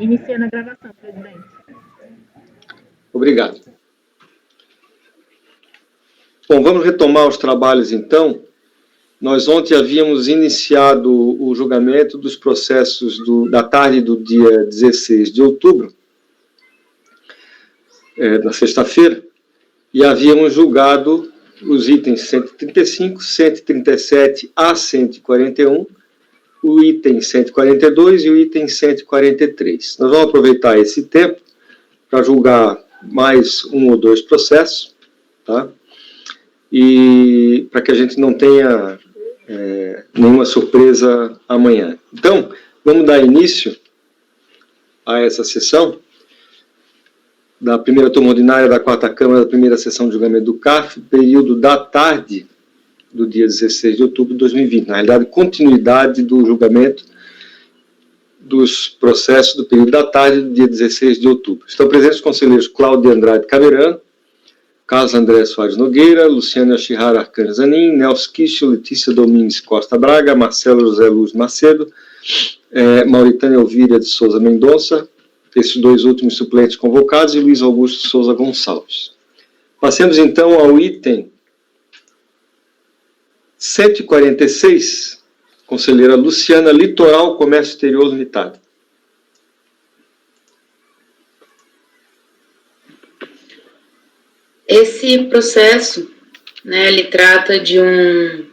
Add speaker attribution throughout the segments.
Speaker 1: Iniciando a gravação, presidente.
Speaker 2: Obrigado. Bom, vamos retomar os trabalhos, então. Nós ontem havíamos iniciado o julgamento dos processos da tarde do dia 16 de outubro, na sexta-feira, e havíamos julgado os itens 135, 137 a 141, o item 142 e o item 143. Nós vamos aproveitar esse tempo para julgar mais um ou dois processos, tá? E para que a gente não tenha nenhuma surpresa amanhã. Então, vamos dar início a essa sessão da primeira turma ordinária da quarta Câmara, da primeira sessão de julgamento do CARF, período da tarde do dia 16 de outubro de 2020. Na realidade, continuidade do julgamento dos processos do período da tarde do dia 16 de outubro. Estão presentes os conselheiros Cláudio Andrade Camerano, Carlos André Soares Nogueira, Luciana Yoshihara Arcanjo Zanin, Nelson Kicho, Letícia Domingues Costa Braga, Marcelo José Luz Macedo, Mauritânia Elvira de Souza Mendonça, esses dois últimos suplentes convocados, e Luiz Augusto Souza Gonçalves. Passemos então ao item 146, conselheira Luciana, Litoral Comércio Exterior Limitado.
Speaker 3: Esse processo, ele trata de um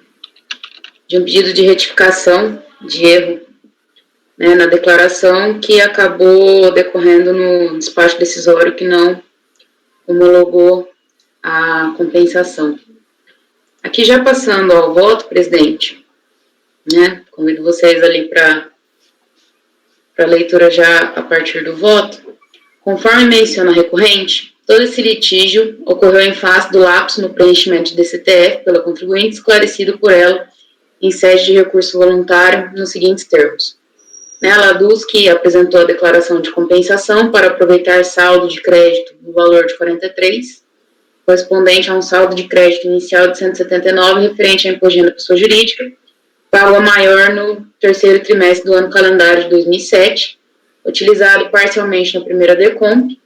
Speaker 3: pedido de retificação de erro, na declaração que acabou decorrendo no despacho decisório que não homologou a compensação. Aqui já passando ao voto, presidente, convido vocês ali para leitura já a partir do voto. Conforme menciona a recorrente, todo esse litígio ocorreu em face do lapso no preenchimento de DCTF pela contribuinte, esclarecido por ela em sede de recurso voluntário nos seguintes termos. Ela aduz que apresentou a declaração de compensação para aproveitar saldo de crédito no valor de 43, correspondente a um saldo de crédito inicial de 179, referente à imposto de renda da pessoa jurídica, pago a maior no terceiro trimestre do ano calendário de 2007, utilizado parcialmente na primeira DECOMP,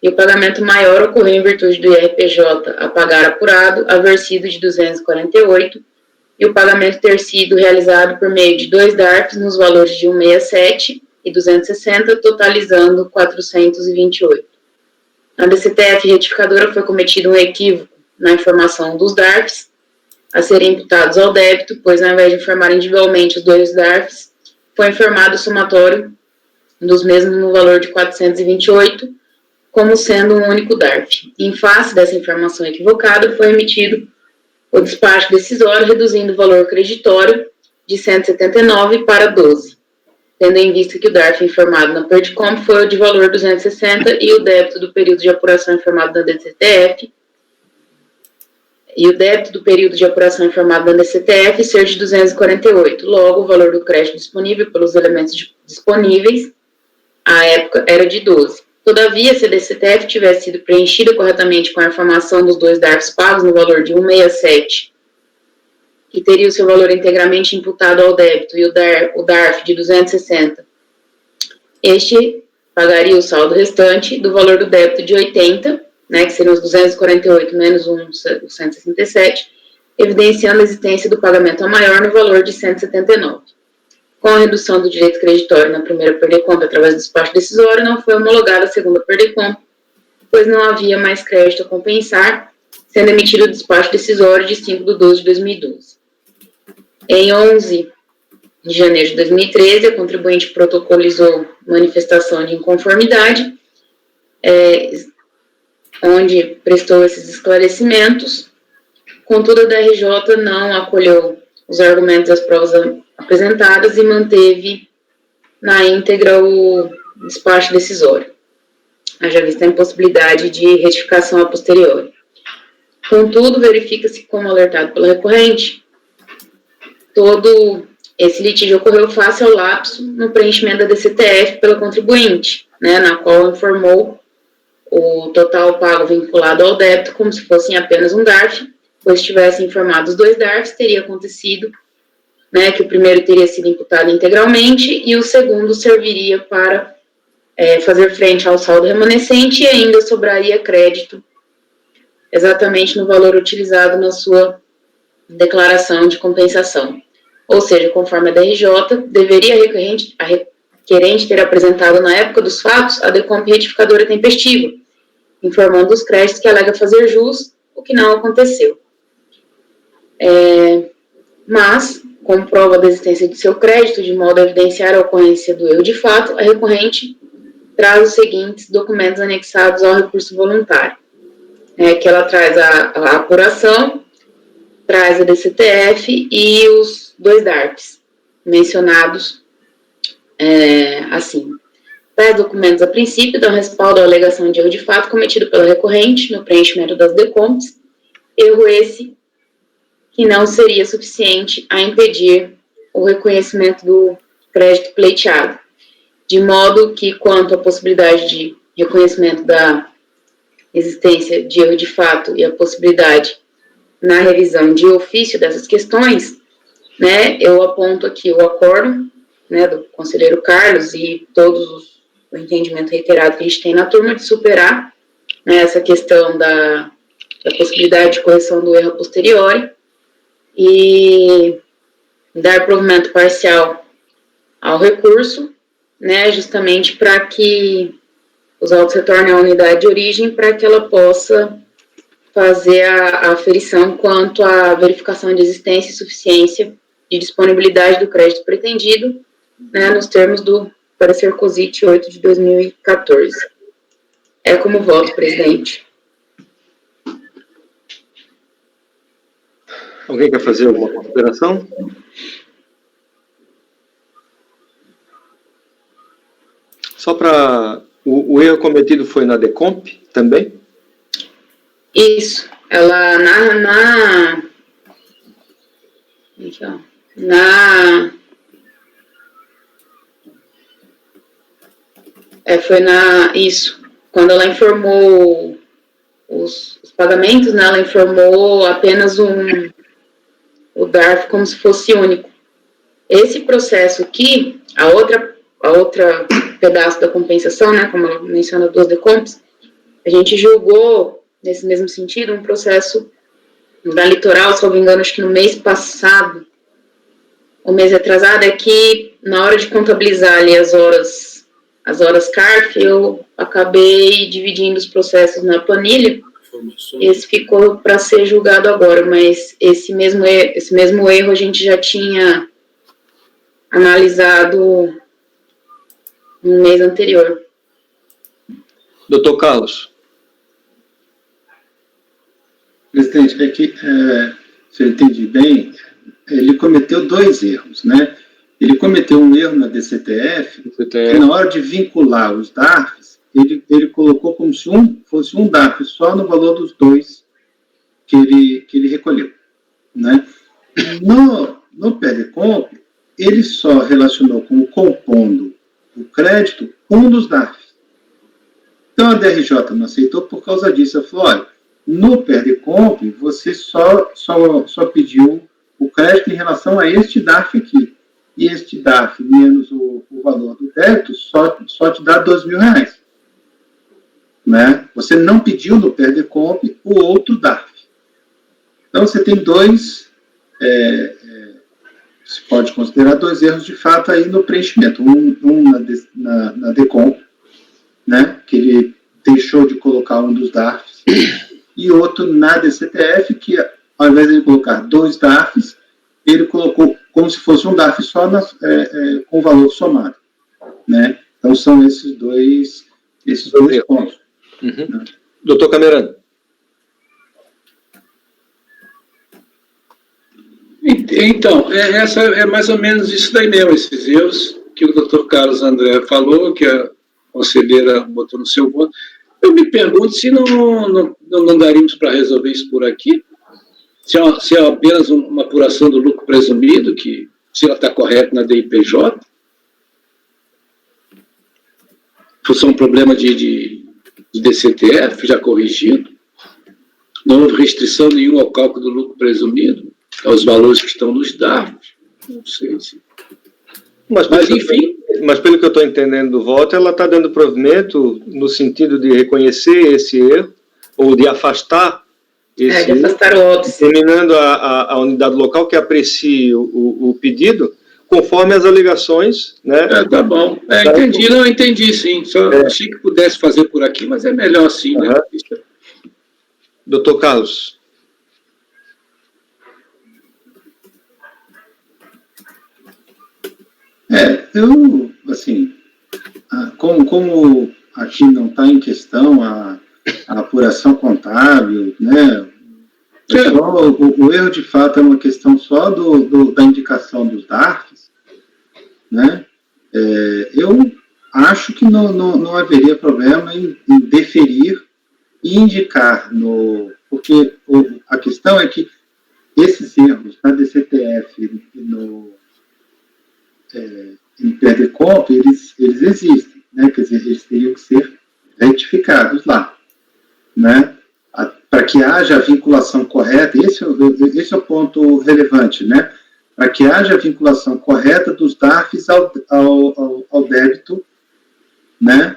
Speaker 3: e o pagamento maior ocorreu em virtude do IRPJ a pagar apurado, haver sido de 248, e o pagamento ter sido realizado por meio de 2 DARFs nos valores de 167 e 260, totalizando 428. Na DCTF retificadora foi cometido um equívoco na informação dos DARFs a serem imputados ao débito, pois ao invés de informar individualmente os 2 DARFs, foi informado o somatório dos mesmos no valor de 428, como sendo um único DARF. Em face dessa informação equivocada, foi emitido o despacho decisório, reduzindo o valor creditório de 179 para 12, tendo em vista que o DARF informado na PERDICOM foi o de valor 260 e o débito do período de apuração informado na DCTF ser de 248. Logo, o valor do crédito disponível pelos elementos disponíveis à época era de 12. Todavia, se a DCTF tivesse sido preenchida corretamente com a informação dos 2 DARFs pagos no valor de 167, que teria o seu valor integralmente imputado ao débito, e o DARF de 260, este pagaria o saldo restante do valor do débito de 80, que seriam os 248 menos os 167, evidenciando a existência do pagamento a maior no valor de 179. Com a redução do direito creditório na primeira PERDECOMP através do despacho decisório, não foi homologada a segunda PERDECOMP, pois não havia mais crédito a compensar, sendo emitido o despacho decisório de 5 de 12 de 2012. Em 11 de janeiro de 2013, a contribuinte protocolizou manifestação de inconformidade, onde prestou esses esclarecimentos. Contudo, a DRJ não acolheu os argumentos das provas apresentadas e manteve na íntegra o despacho decisório, haja vista a impossibilidade de retificação a posteriori. Contudo, verifica-se, como alertado pela recorrente, todo esse litígio ocorreu face ao lapso no preenchimento da DCTF pela contribuinte, na qual informou o total pago vinculado ao débito como se fosse apenas um DARF, pois se tivesse informado os 2 DARFs, teria acontecido né, que o primeiro teria sido imputado integralmente e o segundo serviria para fazer frente ao saldo remanescente e ainda sobraria crédito exatamente no valor utilizado na sua declaração de compensação. Ou seja, conforme a DRJ, deveria a requerente ter apresentado na época dos fatos a decomp retificadora tempestiva, informando os créditos que alega fazer jus, o que não aconteceu. Mas, como prova da existência de seu crédito, de modo a evidenciar a ocorrência do erro de fato, a recorrente traz os seguintes documentos anexados ao recurso voluntário, que ela traz a apuração, traz a DCTF e os 2 DARPs mencionados assim. Traz documentos a princípio, dão respaldo à alegação de erro de fato cometido pela recorrente no preenchimento das decomps, erro esse que não seria suficiente a impedir o reconhecimento do crédito pleiteado, de modo que, quanto à possibilidade de reconhecimento da existência de erro de fato e a possibilidade na revisão de ofício dessas questões, eu aponto aqui o acordo, do conselheiro Carlos e todos o entendimento reiterado que a gente tem na turma de superar essa questão da possibilidade de correção do erro a posteriori e dar provimento parcial ao recurso, justamente para que os autos retornem à unidade de origem, para que ela possa fazer a aferição quanto à verificação de existência e suficiência de disponibilidade do crédito pretendido, nos termos do parecer COSIT 8 de 2014. É como voto, presidente.
Speaker 2: Alguém quer fazer alguma consideração? Só para... O erro cometido foi na decomp também?
Speaker 3: Isso. Ela isso. Quando ela informou os pagamentos, ela informou apenas o DARF como se fosse único. Esse processo aqui, a outra pedaço da compensação, como ela menciona 2 decomps, a gente julgou, nesse mesmo sentido, um processo da Litoral, se não me engano, acho que no mês passado, o mês atrasado, é que na hora de contabilizar ali as horas CARF, eu acabei dividindo os processos na planilha. Esse ficou para ser julgado agora, mas esse mesmo erro a gente já tinha analisado no mês anterior.
Speaker 2: Doutor Carlos.
Speaker 4: Presidente, aqui, se eu entendi bem, ele cometeu 2 erros, Ele cometeu um erro na DCTF, que na hora de vincular os DARFs, ele colocou como se fosse um DARF só no valor dos 2 que ele recolheu, No PERDECOMP, ele só relacionou como compondo o crédito um dos DARFs. Então, a DRJ não aceitou por causa disso. Ela falou, olha, no PERDECOMP, você só pediu o crédito em relação a este DARF aqui. E este DARF menos o valor do débito só te dá R$2.000. Você não pediu no PERDECOMP o outro DARF. Então, você tem 2... se pode considerar 2 erros de fato aí no preenchimento. Um na DECOMP, que ele deixou de colocar um dos DARFs, e outro na DCTF, que ao invés de ele colocar 2 DARFs, ele colocou como se fosse um DARF só com valor somado. Então, são esses dois pontos.
Speaker 2: Uhum. Doutor Camerano.
Speaker 5: Então, essa é mais ou menos isso daí mesmo, esses erros que o doutor Carlos André falou, que a conselheira botou no seu voto. Eu me pergunto se não daríamos para resolver isso por aqui, se é apenas uma apuração do lucro presumido, que se ela está correta na DIPJ, fosse um problema de DCTF já corrigido, não houve restrição nenhuma ao cálculo do lucro presumido, aos valores que estão nos dados. Não sei se...
Speaker 2: Mas
Speaker 5: enfim...
Speaker 2: Mas pelo que eu estou entendendo do voto, ela está dando provimento no sentido de reconhecer esse erro, ou de afastar esse
Speaker 3: de afastar o óbice.
Speaker 2: determinando a unidade local que aprecie o pedido, conforme as alegações, né?
Speaker 5: Tá bom. Entendi, não, entendi, sim. Só achei que pudesse fazer por aqui, mas é melhor assim, né?
Speaker 2: Doutor Carlos.
Speaker 4: Eu, assim, como aqui não está em questão a apuração contábil, né? O erro de fato é uma questão só da indicação dos DARFs, né? Eu acho que não haveria problema em deferir e indicar, porque a questão é que esses erros na DCTF e no PRDCOMP, eles existem, né? Quer dizer, eles teriam que ser retificados lá, né? Para que haja a vinculação correta, esse é o ponto relevante, né? Para que haja a vinculação correta dos DARFs ao débito, né?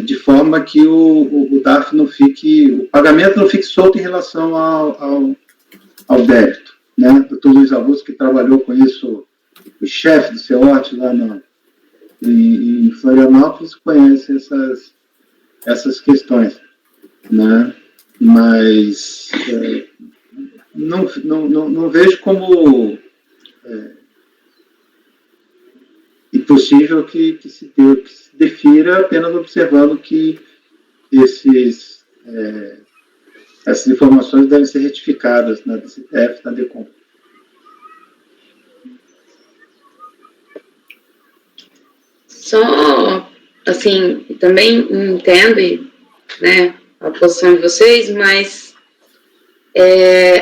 Speaker 4: De forma que o DARF não fique, o pagamento não fique solto em relação ao débito, né? O Dr. Luiz Augusto, que trabalhou com isso, o chefe do CEORT lá em Florianópolis, conhece essas questões, né? Mas não vejo como impossível que se defira apenas observando que essas informações devem ser retificadas na DCTF, na DECOM.
Speaker 3: Só, assim, também entendo, né, a posição de vocês, mas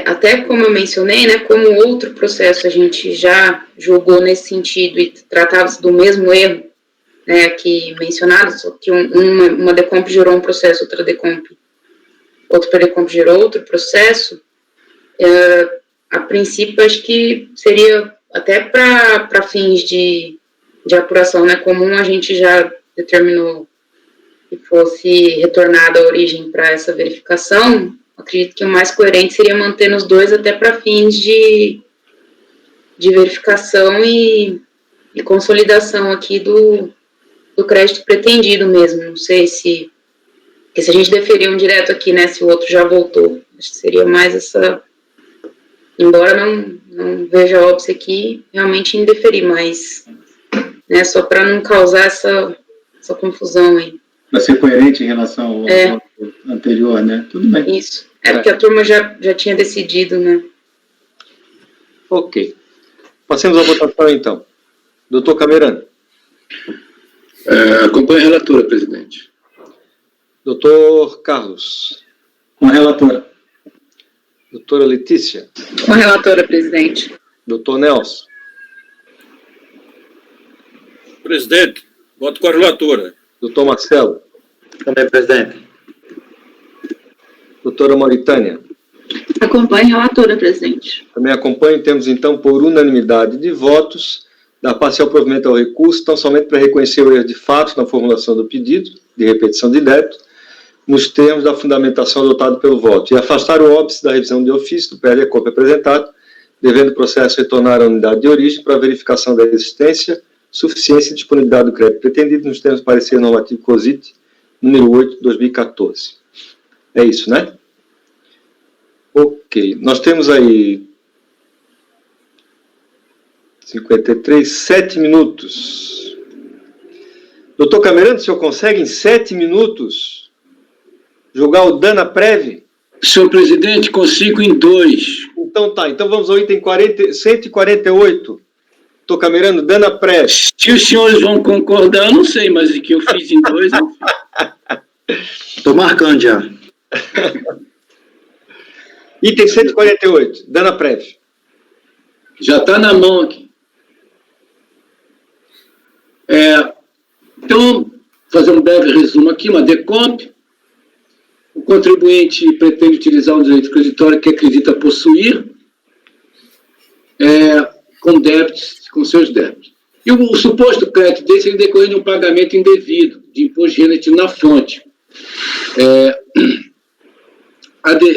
Speaker 3: até como eu mencionei, né, como outro processo a gente já julgou nesse sentido e tratava-se do mesmo erro, né, aqui mencionado, só que uma DECOMP gerou um processo, outro PRDCOMP gerou outro processo, a princípio acho que seria até para fins de apuração, né, comum, a gente já determinou que fosse retornada a origem para essa verificação. Acredito que o mais coerente seria manter nos dois até para fins de verificação e consolidação aqui do crédito pretendido mesmo. Não sei se a gente deferir um direto aqui, né, se o outro já voltou. Acho que seria mais essa... Embora não veja óbvio aqui, realmente em deferir, mas... Né, só para não causar essa confusão aí.
Speaker 4: Para ser coerente em relação ao anterior, né? Tudo bem.
Speaker 3: Isso. Porque a turma já tinha decidido, né?
Speaker 2: Ok. Passemos à votação, então. Doutor Camerano.
Speaker 5: Acompanhe a relatora, presidente.
Speaker 2: Doutor Carlos.
Speaker 4: Com a relatora.
Speaker 2: Doutora Letícia.
Speaker 3: Com a relatora, presidente.
Speaker 2: Doutor Nelson.
Speaker 6: Presidente, voto com a relatora.
Speaker 2: Doutor Marcelo.
Speaker 7: Também, presidente.
Speaker 2: Doutora Mauritânia.
Speaker 1: Acompanhe a relatora, presidente.
Speaker 2: Também acompanho. Temos, então, por unanimidade de votos, dar parcial provimento ao recurso, tão somente para reconhecer o erro de fato na formulação do pedido de repetição de débito, nos termos da fundamentação adotada pelo voto, e afastar o óbice da revisão de ofício do PRDCOMP apresentado, devendo o processo retornar à unidade de origem para verificação da existência, suficiência e disponibilidade do crédito pretendido nos termos do parecer normativo COSIT, número 8, 2014. É isso, né? Ok. Nós temos aí 7 minutos. Doutor Camerano, o senhor consegue em 7 minutos julgar o DANAPREV?
Speaker 5: Senhor presidente, consigo em 2.
Speaker 2: Então tá, então vamos ao item 148. Doutor Camerano, DANAPREV.
Speaker 5: Se os senhores vão concordar, eu não sei, mas o que eu fiz em 2, eu fiz.
Speaker 7: Estou marcando já.
Speaker 2: Item 148, DANAPREV.
Speaker 5: Já está na mão aqui. Então, fazer um breve resumo aqui, uma DECOMP. O contribuinte pretende utilizar um direito creditório que acredita possuir, com débitos, com seus débitos. E o suposto crédito desse, ele decorre de um pagamento indevido de imposto de renda na fonte.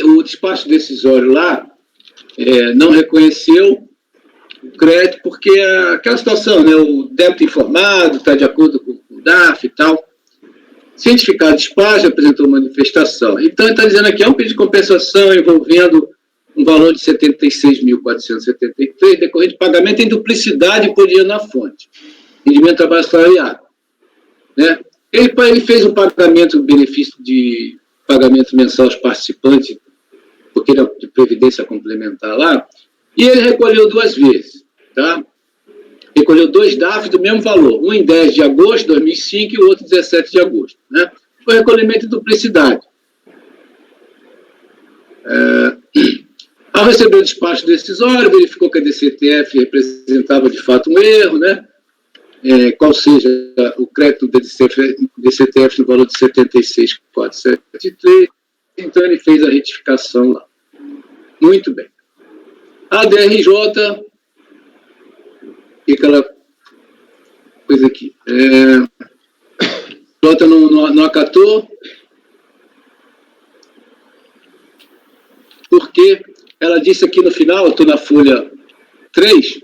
Speaker 5: O despacho decisório lá não reconheceu o crédito porque aquela situação, né, o débito informado está de acordo com o DAF e tal. Cientificado de despacho apresentou manifestação. Então, ele está dizendo aqui, é um pedido de compensação envolvendo um valor de 76.473, decorrente de pagamento em duplicidade por dia na fonte. Rendimento de trabalho salariado. Né? Ele fez um pagamento, benefício de pagamento mensal aos participantes, porque era de previdência complementar lá, e ele recolheu 2 vezes. Tá? Recolheu 2 DAF do mesmo valor, um em 10 de agosto de 2005 e o outro em 17 de agosto. Né? Foi recolhimento de duplicidade. Ao receber o despacho decisório, verificou que a DCTF representava de fato um erro, né? Qual seja o crédito da DCTF no valor de 76.473, então ele fez a retificação lá. Muito bem. A DRJ, aquela coisa aqui, a DRJ não acatou, porque ela disse aqui no final, eu estou na folha 3,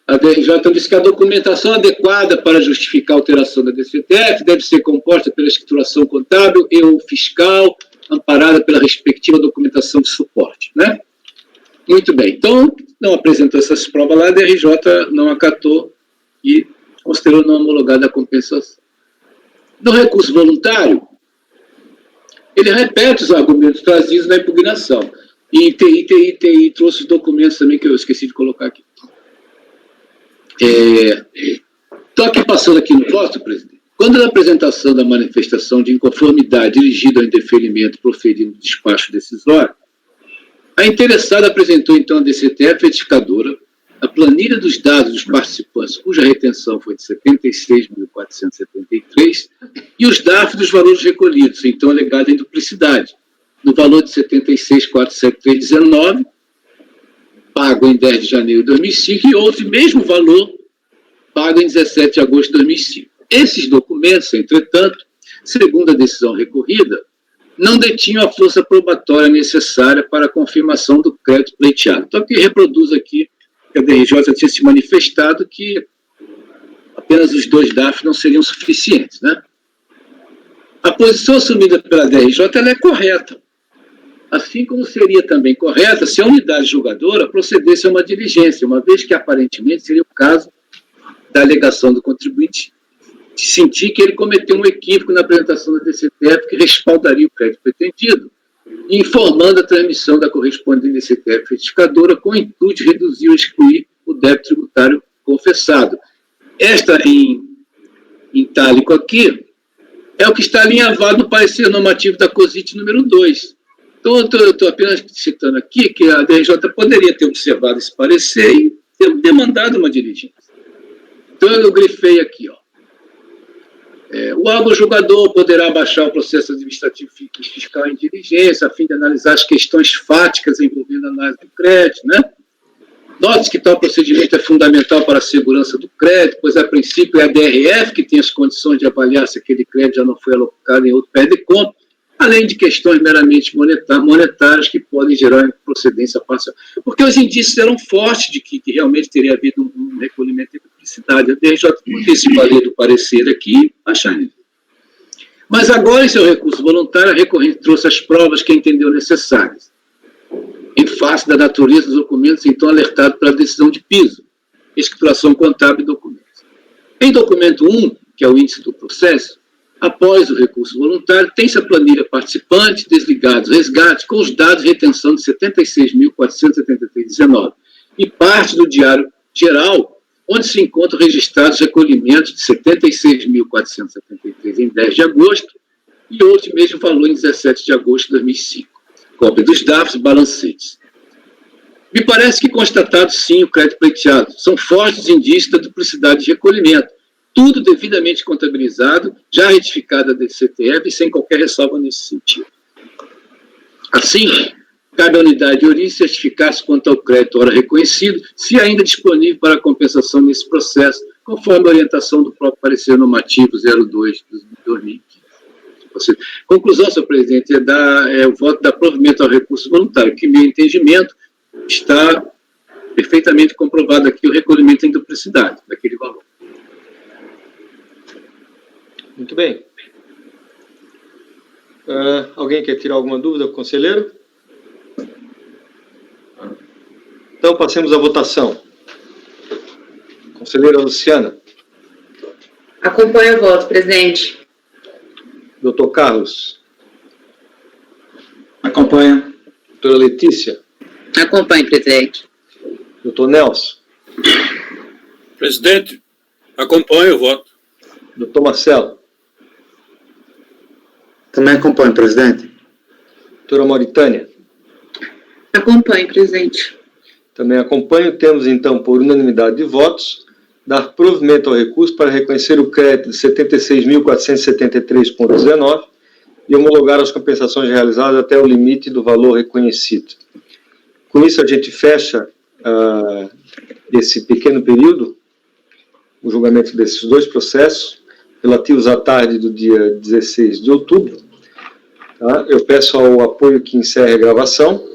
Speaker 5: a DRJ disse que a documentação adequada para justificar a alteração da DCTF deve ser composta pela escrituração contábil e ou fiscal, amparada pela respectiva documentação de suporte. Né? Muito bem. Então, não apresentou essas provas lá, a DRJ não acatou e considerou não homologada a compensação. No recurso voluntário, ele repete os argumentos trazidos na impugnação. E TI trouxe os documentos também que eu esqueci de colocar aqui. Estou aqui passando aqui no voto, presidente. Quando na apresentação da manifestação de inconformidade dirigida ao indeferimento proferido no despacho decisório, a interessada apresentou então a DCTF retificadora a planilha dos dados dos participantes, cuja retenção foi de 76.473, e os DAF dos valores recolhidos, então alegada em duplicidade, no valor de 76.473,19, pago em 10 de janeiro de 2005, e outro mesmo valor, pago em 17 de agosto de 2005. Esses documentos, entretanto, segundo a decisão recorrida, não detinham a força probatória necessária para a confirmação do crédito pleiteado. Então, aqui reproduz aqui que a DRJ tinha se manifestado que apenas os 2 DAF não seriam suficientes. Né? A posição assumida pela DRJ ela é correta. Assim como seria também correta se a unidade julgadora procedesse a uma diligência, uma vez que aparentemente seria o caso da alegação do contribuinte de sentir que ele cometeu um equívoco na apresentação da DCTF que respaldaria o crédito pretendido, informando a transmissão da correspondente DCTF retificadora com o intuito de reduzir ou excluir o débito tributário confessado. Esta em itálico aqui é o que está alinhavado no parecer normativo da COSIT número 2. Então, eu estou apenas citando aqui que a DRJ poderia ter observado esse parecer e ter demandado uma diligência. Então, eu grifei aqui, ó. O órgão julgador poderá baixar o processo administrativo fiscal em diligência, a fim de analisar as questões fáticas envolvendo a análise do crédito, né? Note-se que tal procedimento é fundamental para a segurança do crédito, pois, a princípio, é a DRF que tem as condições de avaliar se aquele crédito já não foi alocado em outro pé-de-conta, além de questões meramente monetárias que podem gerar improcedência parcial. Porque os indícios eram fortes de que realmente teria havido um recolhimento de duplicidade. A DRJ podia se valer do parecer aqui e achar. Mas agora, em seu recurso voluntário, a recorrente trouxe as provas que entendeu necessárias, em face da natureza dos documentos, então alertado pela decisão de piso, escrituração contábil e documentos. Em documento 1, que é o índice do processo, após o recurso voluntário, tem-se a planilha participante, desligados, resgate, com os dados de retenção de 76.473,19 e parte do diário geral, onde se encontram registrados recolhimentos de 76.473 em 10 de agosto e outro mesmo valor em 17 de agosto de 2005. Cópia dos DAFs e balancetes. Me parece que constatado, sim, o crédito pleiteado. São fortes indícios da duplicidade de recolhimento. Tudo devidamente contabilizado, já retificado a DCTF e sem qualquer ressalva nesse sentido. Assim, cabe à unidade de origem certificar-se quanto ao crédito ora reconhecido, se ainda disponível para compensação nesse processo, conforme a orientação do próprio parecer normativo 02 de 2015. Conclusão, senhor presidente, é o voto da provimento ao recurso voluntário, que, meu entendimento, está perfeitamente comprovado aqui o recolhimento em duplicidade daquele valor.
Speaker 2: Muito bem. Alguém quer tirar alguma dúvida, conselheiro? Então, passemos à votação. Conselheira Luciana.
Speaker 3: Acompanho o voto, presidente.
Speaker 2: Doutor Carlos.
Speaker 4: Acompanho.
Speaker 2: Doutora Letícia.
Speaker 3: Acompanho, presidente.
Speaker 2: Doutor Nelson.
Speaker 6: Presidente, acompanho o voto.
Speaker 2: Doutor Marcelo.
Speaker 7: Também acompanho, presidente.
Speaker 2: Doutora Mauritânia.
Speaker 1: Acompanho, presidente.
Speaker 2: Também acompanho. Temos, então, por unanimidade de votos, dar provimento ao recurso para reconhecer o crédito de 76.473,19 e homologar as compensações realizadas até o limite do valor reconhecido. Com isso, a gente fecha esse pequeno período, o julgamento desses dois processos, relativos à tarde do dia 16 de outubro. Tá? Eu peço ao apoio que encerre a gravação.